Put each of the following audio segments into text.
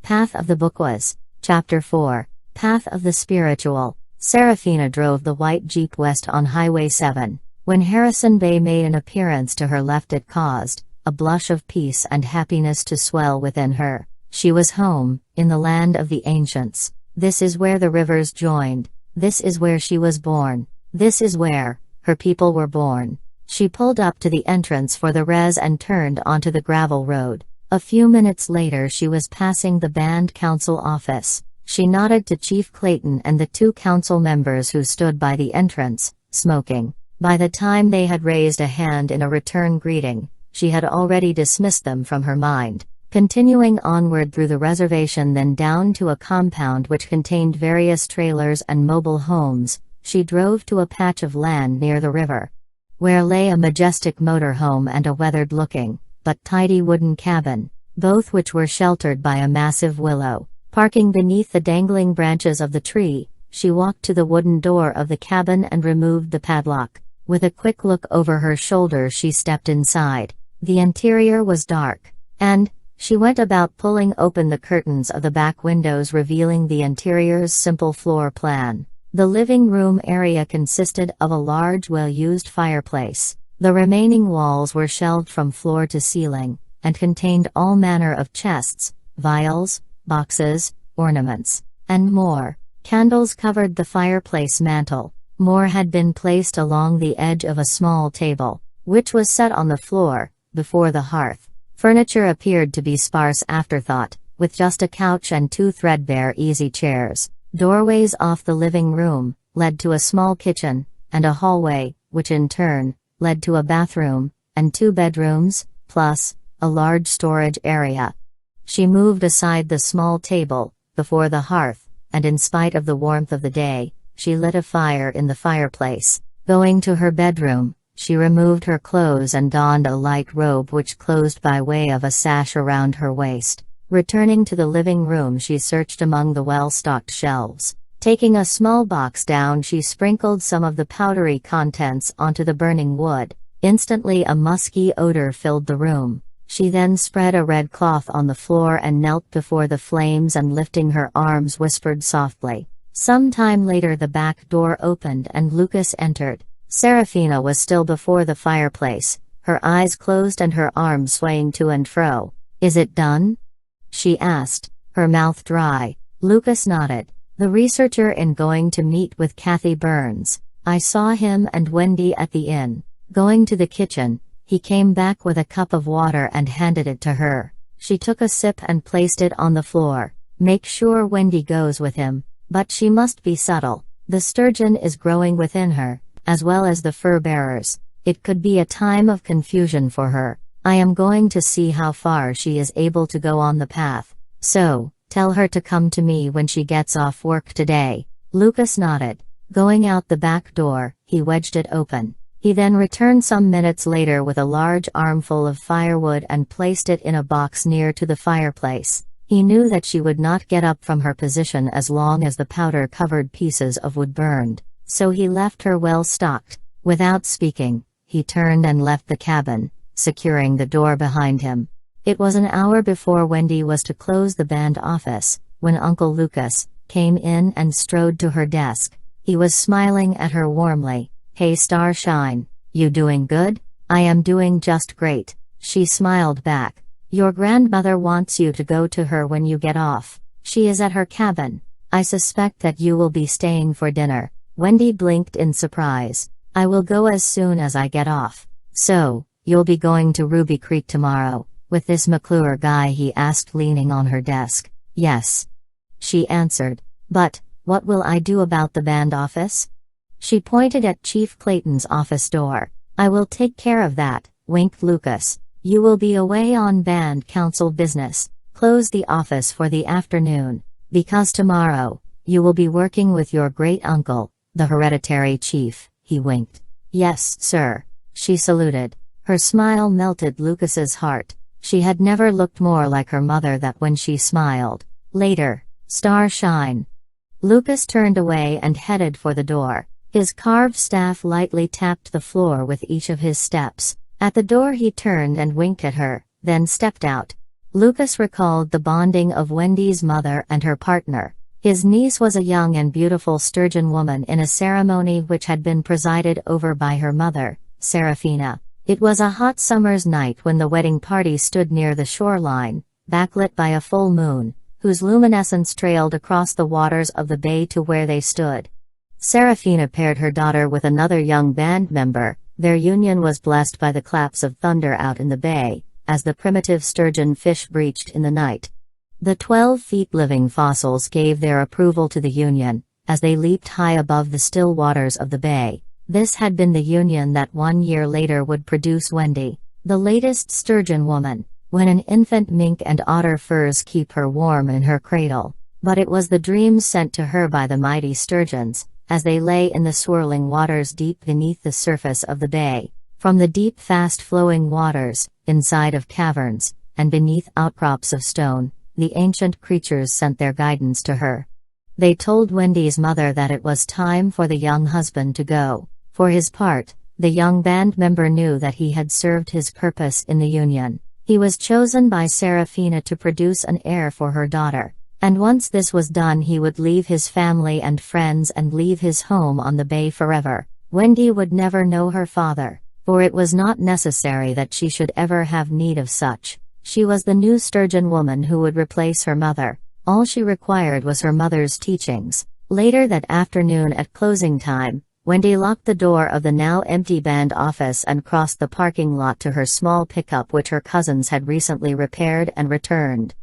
Path of the Bukwas, Chapter 4, Path of the Spiritual. Serafina drove the white Jeep west on Highway 7. When Harrison Bay made an appearance to her left, it caused a blush of peace and happiness to swell within her. She was home, in the land of the ancients. This is where the rivers joined. This is where she was born. This is where her people were born. She pulled up to the entrance for the res and turned onto the gravel road. A few minutes later she was passing the band council office. She nodded to Chief Clayton and the two council members who stood by the entrance, smoking. By the time they had raised a hand in a return greeting, she had already dismissed them from her mind. Continuing onward through the reservation, then down to a compound which contained various trailers and mobile homes, she drove to a patch of land near the river, where lay a majestic motor home and a weathered-looking, but tidy wooden cabin, both which were sheltered by a massive willow. Parking beneath the dangling branches of the tree, she walked to the wooden door of the cabin and removed the padlock. With a quick look over her shoulder she stepped inside. The interior was dark, and she went about pulling open the curtains of the back windows, revealing the interior's simple floor plan. The living room area consisted of a large, well-used fireplace. The remaining walls were shelved from floor to ceiling, and contained all manner of chests, vials, boxes, ornaments, and more. Candles covered the fireplace mantel. More had been placed along the edge of a small table, which was set on the floor, before the hearth. Furniture appeared to be sparse afterthought, with just a couch and two threadbare easy chairs. Doorways off the living room led to a small kitchen, and a hallway, which in turn led to a bathroom, and two bedrooms, plus a large storage area. She moved aside the small table before the hearth, and in spite of the warmth of the day, she lit a fire in the fireplace. Going to her bedroom, she removed her clothes and donned a light robe which closed by way of a sash around her waist. Returning to the living room, she searched among the well-stocked shelves. Taking a small box down, she sprinkled some of the powdery contents onto the burning wood. Instantly a musky odor filled the room. She then spread a red cloth on the floor and knelt before the flames and, lifting her arms, whispered softly. Some time later the back door opened and Lucas entered. Serafina was still before the fireplace, her eyes closed and her arms swaying to and fro. "Is it done?" she asked, her mouth dry. Lucas nodded. "The researcher in going to meet with Kathy Burns. I saw him and Wendy at the inn." Going to the kitchen, he came back with a cup of water and handed it to her. She took a sip and placed it on the floor. "Make sure Wendy goes with him, but she must be subtle. The sturgeon is growing within her, as well as the fur bearers. It could be a time of confusion for her. I am going to see how far she is able to go on the path. So, tell her to come to me when she gets off work today." Lucas nodded. Going out the back door, he wedged it open. He then returned some minutes later with a large armful of firewood and placed it in a box near to the fireplace. He knew that she would not get up from her position as long as the powder-covered pieces of wood burned, so he left her well stocked. Without speaking, he turned and left the cabin, securing the door behind him. It was an hour before Wendy was to close the band office, when Uncle Lucas came in and strode to her desk. He was smiling at her warmly. "Hey Starshine, you doing good?" "I am doing just great," she smiled back. "Your grandmother wants you to go to her when you get off. She is at her cabin. I suspect that you will be staying for dinner." Wendy blinked in surprise. "I will go as soon as I get off." "So, you'll be going to Ruby Creek tomorrow, with this McClure guy?" he asked, leaning on her desk. "Yes," she answered. "But, what will I do about the band office?" She pointed at Chief Clayton's office door. "I will take care of that," winked Lucas. "You will be away on band council business. Close the office for the afternoon, because tomorrow, you will be working with your great-uncle, the hereditary chief," he winked. "Yes, sir," she saluted. Her smile melted Lucas's heart. She had never looked more like her mother than when she smiled. "Later, Starshine." Lucas turned away and headed for the door. His carved staff lightly tapped the floor with each of his steps. At the door he turned and winked at her, then stepped out. Lucas recalled the bonding of Wendy's mother and her partner. His niece was a young and beautiful sturgeon woman in a ceremony which had been presided over by her mother, Serafina. It was a hot summer's night when the wedding party stood near the shoreline, backlit by a full moon, whose luminescence trailed across the waters of the bay to where they stood. Serafina paired her daughter with another young band member. Their union was blessed by the claps of thunder out in the bay, as the primitive sturgeon fish breached in the night. The 12-feet living fossils gave their approval to the union, as they leaped high above the still waters of the bay. This had been the union that 1 year later would produce Wendy, the latest sturgeon woman, when an infant mink and otter furs keep her warm in her cradle. But it was the dreams sent to her by the mighty sturgeons, as they lay in the swirling waters deep beneath the surface of the bay. From the deep fast-flowing waters, inside of caverns, and beneath outcrops of stone, the ancient creatures sent their guidance to her. They told Wendy's mother that it was time for the young husband to go. For his part, the young band member knew that he had served his purpose in the union. He was chosen by Serafina to produce an heir for her daughter, and once this was done he would leave his family and friends and leave his home on the bay forever. Wendy would never know her father, for it was not necessary that she should ever have need of such. She was the new sturgeon woman who would replace her mother. All she required was her mother's teachings. Later that afternoon at closing time, Wendy locked the door of the now empty band office and crossed the parking lot to her small pickup which her cousins had recently repaired and returned.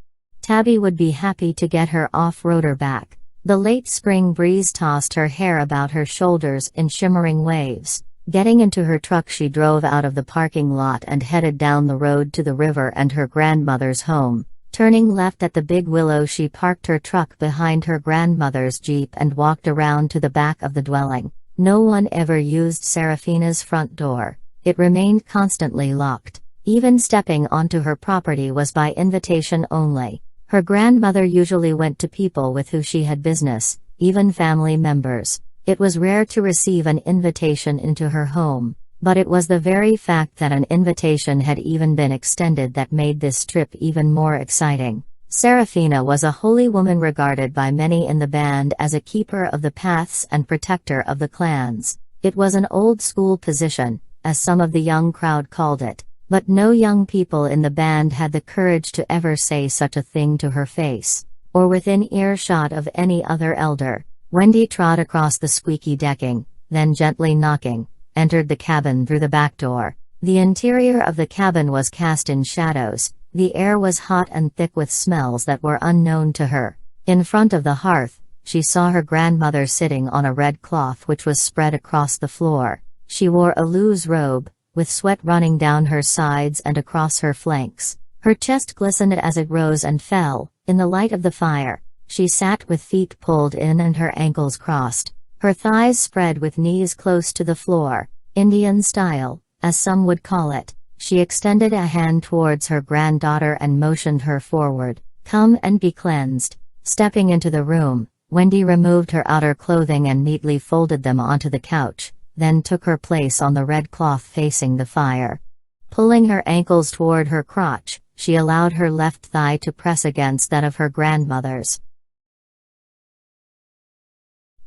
Tabby would be happy to get her off-roader back. The late spring breeze tossed her hair about her shoulders in shimmering waves. Getting into her truck she drove out of the parking lot and headed down the road to the river and her grandmother's home. Turning left at the big willow she parked her truck behind her grandmother's Jeep and walked around to the back of the dwelling. No one ever used Serafina's front door. It remained constantly locked. Even stepping onto her property was by invitation only. Her grandmother usually went to people with who she had business, even family members. It was rare to receive an invitation into her home, but it was the very fact that an invitation had even been extended that made this trip even more exciting. Serafina was a holy woman regarded by many in the band as a keeper of the paths and protector of the clans. It was an old-school position, as some of the young crowd called it, but no young people in the band had the courage to ever say such a thing to her face, or within earshot of any other elder. Wendy trod across the squeaky decking, then gently knocking, entered the cabin through the back door. The interior of the cabin was cast in shadows. The air was hot and thick with smells that were unknown to her. In front of the hearth, she saw her grandmother sitting on a red cloth which was spread across the floor. She wore a loose robe, with sweat running down her sides and across her flanks. Her chest glistened as it rose and fell, in the light of the fire. She sat with feet pulled in and her ankles crossed, her thighs spread with knees close to the floor, Indian style, as some would call it. She extended a hand towards her granddaughter and motioned her forward. "Come and be cleansed." Stepping into the room, Wendy removed her outer clothing and neatly folded them onto the couch, then took her place on the red cloth facing the fire. Pulling her ankles toward her crotch, she allowed her left thigh to press against that of her grandmother's.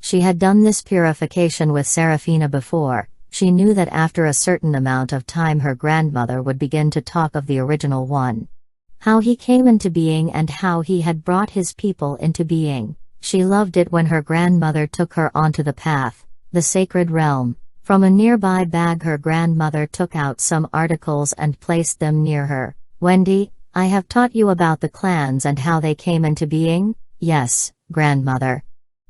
She had done this purification with Serafina before. She knew that after a certain amount of time her grandmother would begin to talk of the original one. How he came into being and how he had brought his people into being. She loved it when her grandmother took her onto the path, the sacred realm. From a nearby bag her grandmother took out some articles and placed them near her. "Wendy, I have taught you about the clans and how they came into being?" "Yes, grandmother,"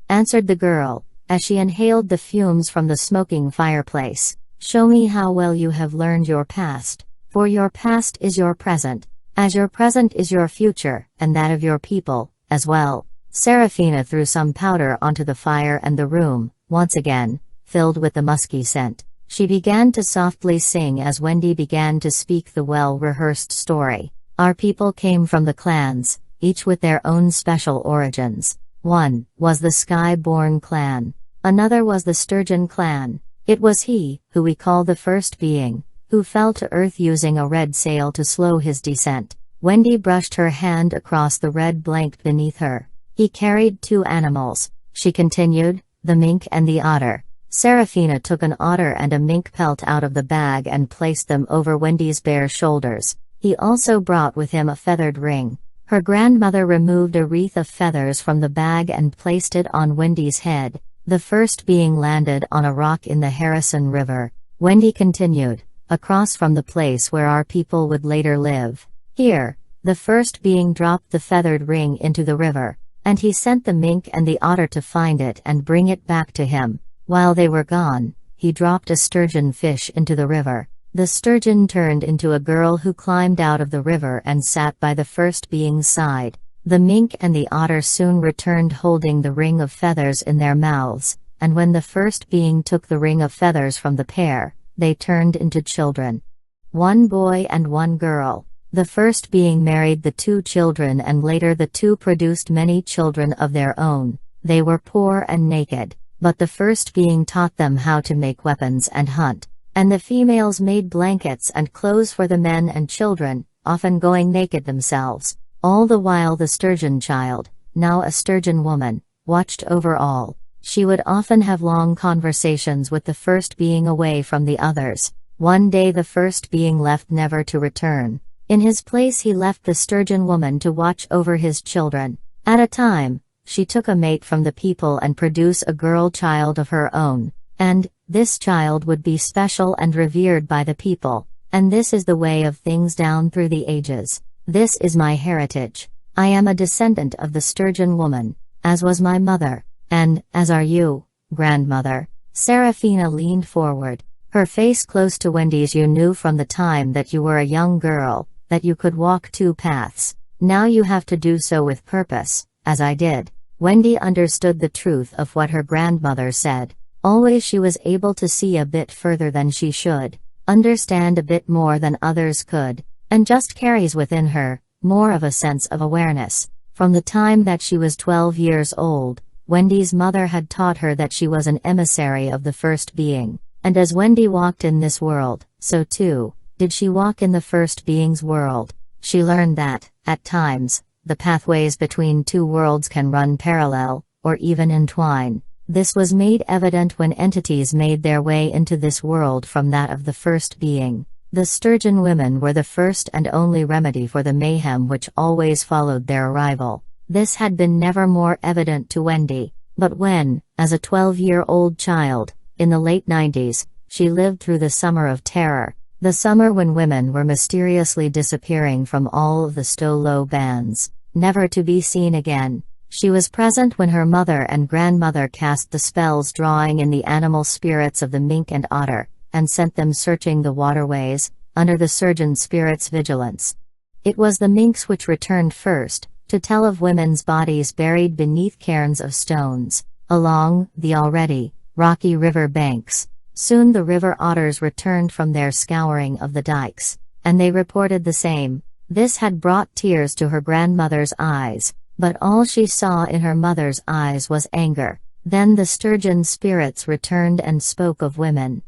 answered the girl, as she inhaled the fumes from the smoking fireplace. "Show me how well you have learned your past, for your past is your present, as your present is your future, and that of your people, as well." Serafina threw some powder onto the fire and the room, once again, filled with the musky scent. She began to softly sing as Wendy began to speak the well-rehearsed story. Our people came from the clans, each with their own special origins. One was the Sky-born clan. Another was the Sturgeon clan. It was he, who we call the first being, who fell to earth using a red sail to slow his descent. Wendy brushed her hand across the red blanket beneath her. He carried 2 animals, she continued, the mink and the otter. Seraphina took an otter and a mink pelt out of the bag and placed them over Wendy's bare shoulders. He also brought with him a feathered ring. Her grandmother removed a wreath of feathers from the bag and placed it on Wendy's head. The first being landed on a rock in the Harrison River. Wendy continued, across from the place where our people would later live. Here, the first being dropped the feathered ring into the river, and he sent the mink and the otter to find it and bring it back to him. While they were gone, he dropped a sturgeon fish into the river. The sturgeon turned into a girl who climbed out of the river and sat by the first being's side. The mink and the otter soon returned holding the ring of feathers in their mouths, and when the first being took the ring of feathers from the pair, they turned into children. 1 boy and 1 girl. The first being married the 2 children and later the 2 produced many children of their own. They were poor and naked, but the first being taught them how to make weapons and hunt, and the females made blankets and clothes for the men and children, often going naked themselves. All the while the sturgeon child, now a sturgeon woman, watched over all. She would often have long conversations with the first being away from the others. One day the first being left never to return. In his place he left the sturgeon woman to watch over his children. At a time, she took a mate from the people and produce a girl child of her own, and this child would be special and revered by the people. And this is the way of things down through the ages. This is my heritage. I am a descendant of the sturgeon woman, as was my mother, and as are you, grandmother. Seraphina leaned forward, her face close to Wendy's. You knew from the time that you were a young girl, that you could walk 2 paths. Now you have to do so with purpose, as I did. Wendy understood the truth of what her grandmother said. Always she was able to see a bit further than she should, understand a bit more than others could, and just carries within her more of a sense of awareness. From the time that she was 12 years old, Wendy's mother had taught her that she was an emissary of the first being, and as Wendy walked in this world, so too did she walk in the first being's world. She learned that, at times, the pathways between 2 worlds can run parallel, or even entwine. This was made evident when entities made their way into this world from that of the first being. The sturgeon women were the first and only remedy for the mayhem which always followed their arrival. This had been never more evident to Wendy, but when, as a 12-year-old child, in the late 90s, she lived through the Summer of Terror, the summer when women were mysteriously disappearing from all of the Stolo bands, never to be seen again. She was present when her mother and grandmother cast the spells drawing in the animal spirits of the mink and otter, and sent them searching the waterways, under the surgeon spirit's vigilance. It was the minks which returned first, to tell of women's bodies buried beneath cairns of stones, along the already rocky river banks. Soon the river otters returned from their scouring of the dikes, and they reported the same. This had brought tears to her grandmother's eyes, but all she saw in her mother's eyes was anger. Then the sturgeon spirits returned and spoke of women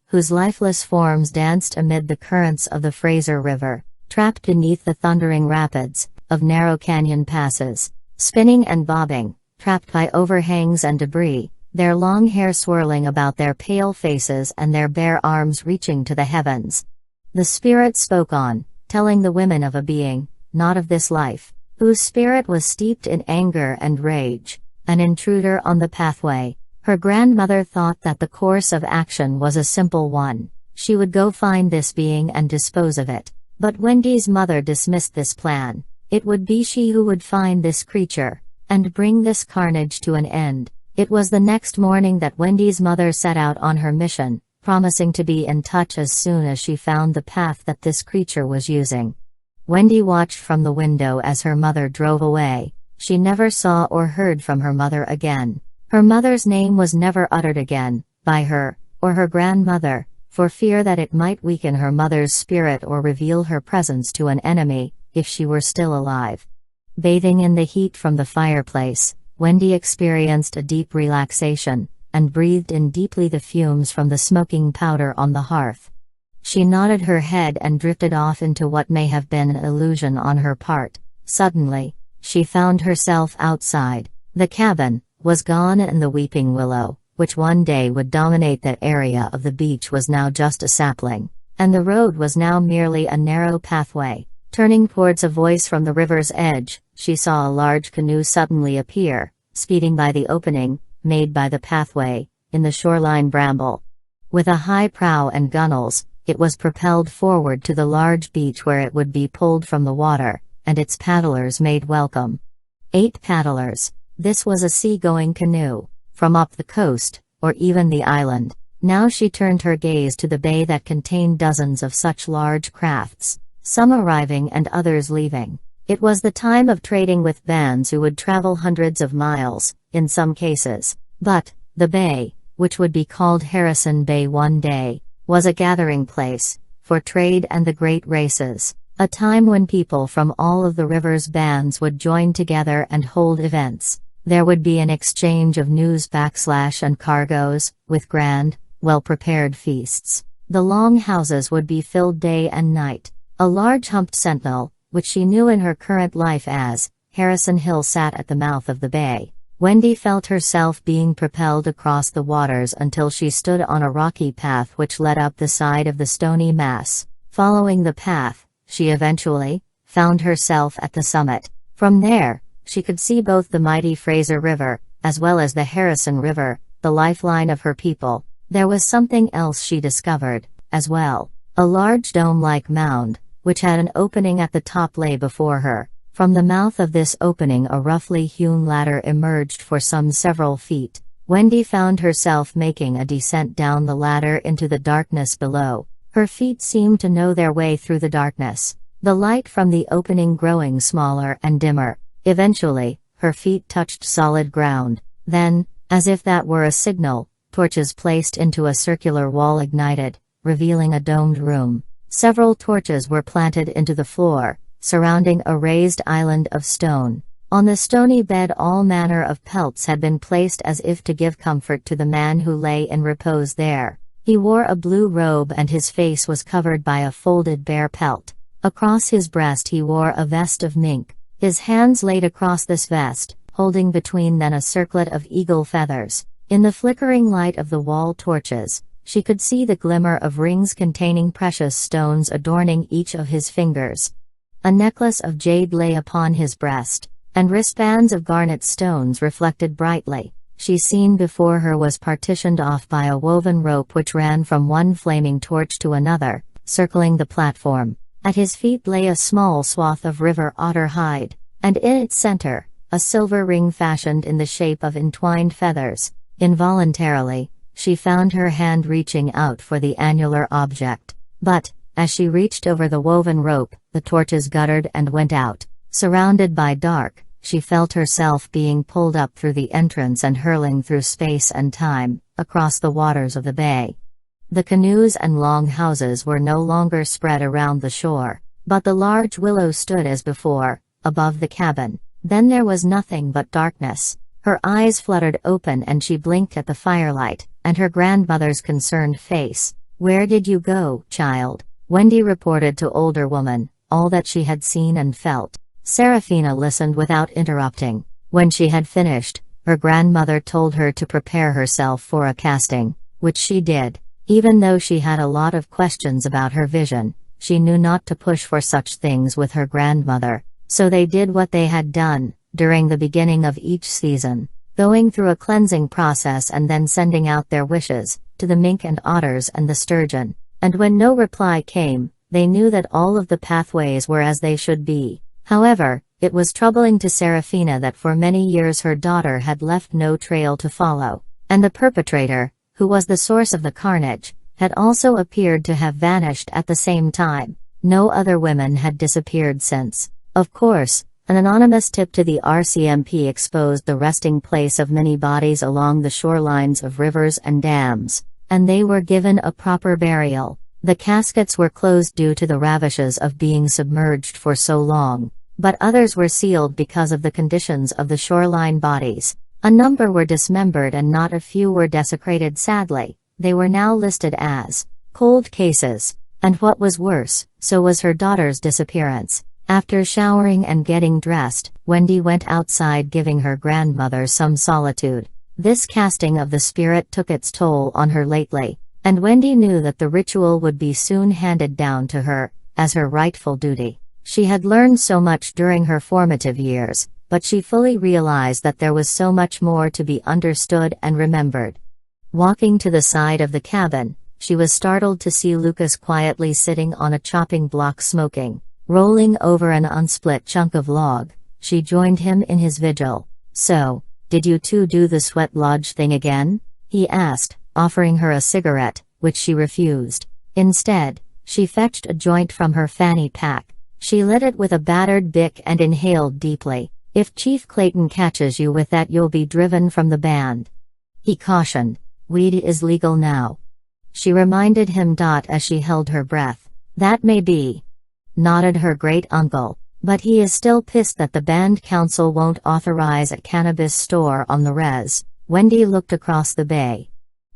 whose lifeless forms danced amid the currents of the Fraser River, trapped beneath the thundering rapids of narrow canyon passes, spinning and bobbing, trapped by overhangs and debris, their long hair swirling about their pale faces and their bare arms reaching to the heavens. The spirit spoke on, telling the women of a being, not of this life, whose spirit was steeped in anger and rage, an intruder on the pathway. Her grandmother thought that the course of action was a simple one. She would go find this being and dispose of it. But Wendy's mother dismissed this plan. It would be she who would find this creature, and bring this carnage to an end. It was the next morning that Wendy's mother set out on her mission, promising to be in touch as soon as she found the path that this creature was using. Wendy watched from the window as her mother drove away. She never saw or heard from her mother again. Her mother's name was never uttered again, by her, or her grandmother, for fear that it might weaken her mother's spirit or reveal her presence to an enemy, if she were still alive. Bathing in the heat from the fireplace, Wendy experienced a deep relaxation, and breathed in deeply the fumes from the smoking powder on the hearth. She nodded her head and drifted off into what may have been an illusion on her part. Suddenly, she found herself outside. The cabin was gone and the weeping willow, which one day would dominate that area of the beach, was now just a sapling, and the road was now merely a narrow pathway. Turning towards a voice from the river's edge, she saw a large canoe suddenly appear, speeding by the opening made by the pathway in the shoreline bramble. With a high prow and gunwales, it was propelled forward to the large beach where it would be pulled from the water, and its paddlers made welcome. 8 paddlers. This was a sea-going canoe, from up the coast, or even the island. Now she turned her gaze to the bay that contained dozens of such large crafts, some arriving and others leaving. It was the time of trading with bands who would travel hundreds of miles, in some cases. But the bay, which would be called Harrison Bay one day, was a gathering place for trade and the great races, a time when people from all of the river's bands would join together and hold events. There would be an exchange of news and cargoes, with grand, well-prepared feasts. The long houses would be filled day and night. A large humped sentinel, which she knew in her current life as Harrison Hill, sat at the mouth of the bay. Wendy felt herself being propelled across the waters until she stood on a rocky path which led up the side of the stony mass. Following the path, she eventually found herself at the summit. From there, she could see both the mighty Fraser River, as well as the Harrison River, the lifeline of her people. There was something else she discovered, as well. A large dome-like mound, which had an opening at the top, lay before her. From the mouth of this opening a roughly hewn ladder emerged for some several feet. Wendy found herself making a descent down the ladder into the darkness below. Her feet seemed to know their way through the darkness, the light from the opening growing smaller and dimmer. Eventually, her feet touched solid ground. Then, as if that were a signal, torches placed into a circular wall ignited, revealing a domed room. Several torches were planted into the floor, surrounding a raised island of stone. On the stony bed all manner of pelts had been placed as if to give comfort to the man who lay in repose there. He wore a blue robe and his face was covered by a folded bear pelt. Across his breast he wore a vest of mink. His hands laid across this vest, holding between them a circlet of eagle feathers. In the flickering light of the wall torches, she could see the glimmer of rings containing precious stones adorning each of his fingers. A necklace of jade lay upon his breast, and wristbands of garnet stones reflected brightly. She seen before her was partitioned off by a woven rope which ran from one flaming torch to another, circling the platform. At his feet lay a small swath of river otter hide, and in its center, a silver ring fashioned in the shape of entwined feathers. Involuntarily, she found her hand reaching out for the annular object. But, as she reached over the woven rope, the torches guttered and went out. Surrounded by dark, she felt herself being pulled up through the entrance and hurling through space and time, across the waters of the bay. The canoes and long houses were no longer spread around the shore, but the large willow stood as before, above the cabin. Then there was nothing but darkness. Her eyes fluttered open and she blinked at the firelight, and her grandmother's concerned face. "Where did you go, child?" Wendy reported to older woman, all that she had seen and felt. Seraphina listened without interrupting. When she had finished, her grandmother told her to prepare herself for a casting, which she did. Even though she had a lot of questions about her vision, she knew not to push for such things with her grandmother. So they did what they had done during the beginning of each season, going through a cleansing process and then sending out their wishes to the mink and otters and the sturgeon. And when no reply came, they knew that all of the pathways were as they should be. However, it was troubling to Seraphina that for many years her daughter had left no trail to follow, and the perpetrator, who was the source of the carnage, had also appeared to have vanished at the same time. No other women had disappeared since. Of course, an anonymous tip to the RCMP exposed the resting place of many bodies along the shorelines of rivers and dams, and they were given a proper burial. The caskets were closed due to the ravages of being submerged for so long, but others were sealed because of the conditions of the shoreline bodies. A number were dismembered and not a few were desecrated. Sadly, they were now listed as cold cases, And what was worse, so was her daughter's disappearance. After showering and getting dressed, Wendy went outside giving her grandmother some solitude. This casting of the spirit took its toll on her lately, and Wendy knew that the ritual would be soon handed down to her, as her rightful duty. She had learned so much during her formative years, but she fully realized that there was so much more to be understood and remembered. Walking to the side of the cabin, she was startled to see Lucas quietly sitting on a chopping block smoking. Rolling over an unsplit chunk of log, she joined him in his vigil. "So, did you two do the sweat lodge thing again?" he asked, offering her a cigarette, which she refused. Instead, she fetched a joint from her fanny pack. She lit it with a battered bic and inhaled deeply. "If Chief Clayton catches you with that, you'll be driven from the band," he cautioned. "Weed is legal now," she reminded him. As she held her breath. "That may be," nodded her great-uncle, "but he is still pissed that the band council won't authorize a cannabis store on the res." Wendy looked across the bay.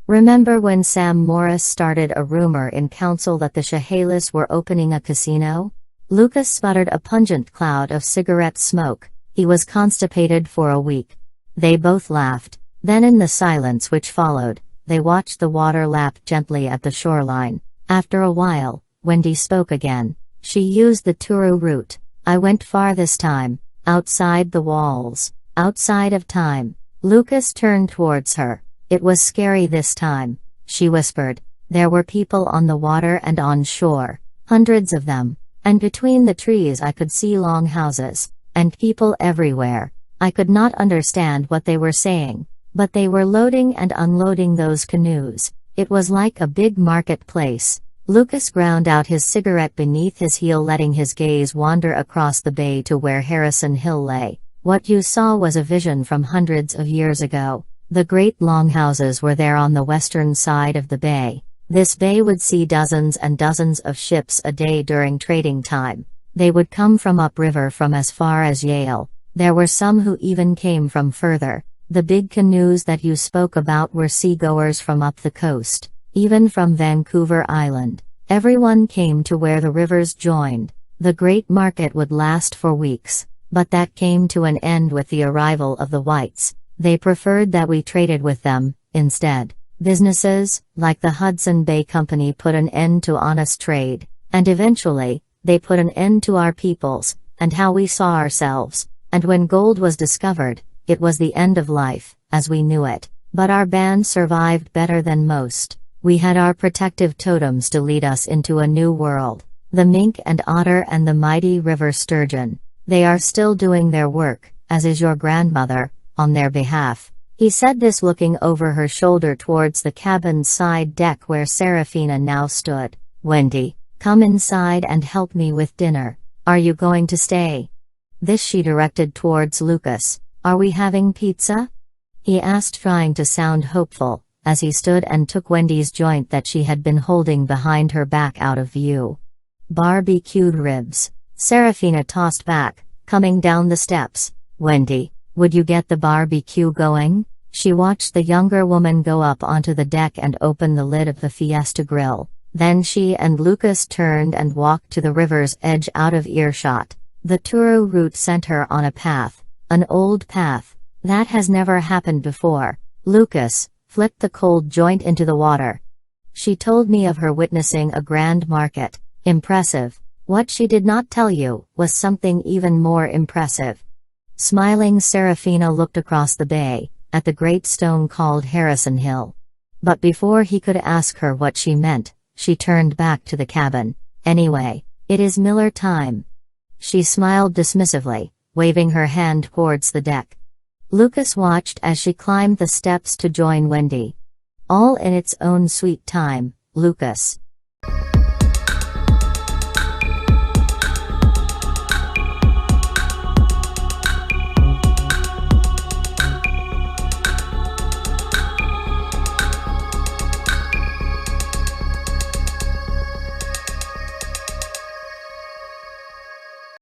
"Remember when Sam Morris started a rumor in council that the Chehalis were opening a casino?" Lucas sputtered a pungent cloud of cigarette smoke. He was constipated for a week. They both laughed. Then in the silence which followed, they watched the water lap gently at the shoreline. After a while, Wendy spoke again. She used the Turu route. "I went far this time, outside the walls, outside of time." Lucas turned towards her. "It was scary this time," she whispered. "There were people on the water and on shore, hundreds of them, and between the trees I could see long houses, and people everywhere. I could not understand what they were saying, but they were loading and unloading those canoes. It was like a big marketplace." Lucas ground out his cigarette beneath his heel, letting his gaze wander across the bay to where Harrison Hill lay. "What you saw was a vision from hundreds of years ago. The great longhouses were there on the western side of the bay. This bay would see dozens and dozens of ships a day during trading time. They would come from upriver from as far as Yale. There were some who even came from further. The big canoes that you spoke about were seagoers from up the coast. Even from Vancouver Island. Everyone came to where the rivers joined. The great market would last for weeks, but that came to an end with the arrival of the whites. They preferred that we traded with them, instead. Businesses, like the Hudson Bay Company, put an end to honest trade, and eventually, they put an end to our peoples, and how we saw ourselves. And when gold was discovered, it was the end of life, as we knew it. But our band survived better than most. We had our protective totems to lead us into a new world. The mink and otter and the mighty river sturgeon. They are still doing their work, as is your grandmother, on their behalf." He said this looking over her shoulder towards the cabin's side deck where Serafina now stood. "Wendy, come inside and help me with dinner. Are you going to stay?" This she directed towards Lucas. "Are we having pizza?" he asked, trying to sound hopeful, as he stood and took Wendy's joint that she had been holding behind her back out of view. "Barbecued ribs," Serafina tossed back, coming down the steps. "Wendy, would you get the barbecue going?" She watched the younger woman go up onto the deck and open the lid of the Fiesta grill. Then she and Lucas turned and walked to the river's edge out of earshot. The Turu route sent her on a path, an old path. "That has never happened before." Lucas flipped the cold joint into the water. "She told me of her witnessing a grand market. Impressive. What she did not tell you was something even more impressive." Smiling, Serafina looked across the bay, at the great stone called Harrison Hill. But before he could ask her what she meant, she turned back to the cabin. "Anyway, it is Miller time." She smiled dismissively, waving her hand towards the deck. Lucas watched as she climbed the steps to join Wendy. "All in its own sweet time, Lucas."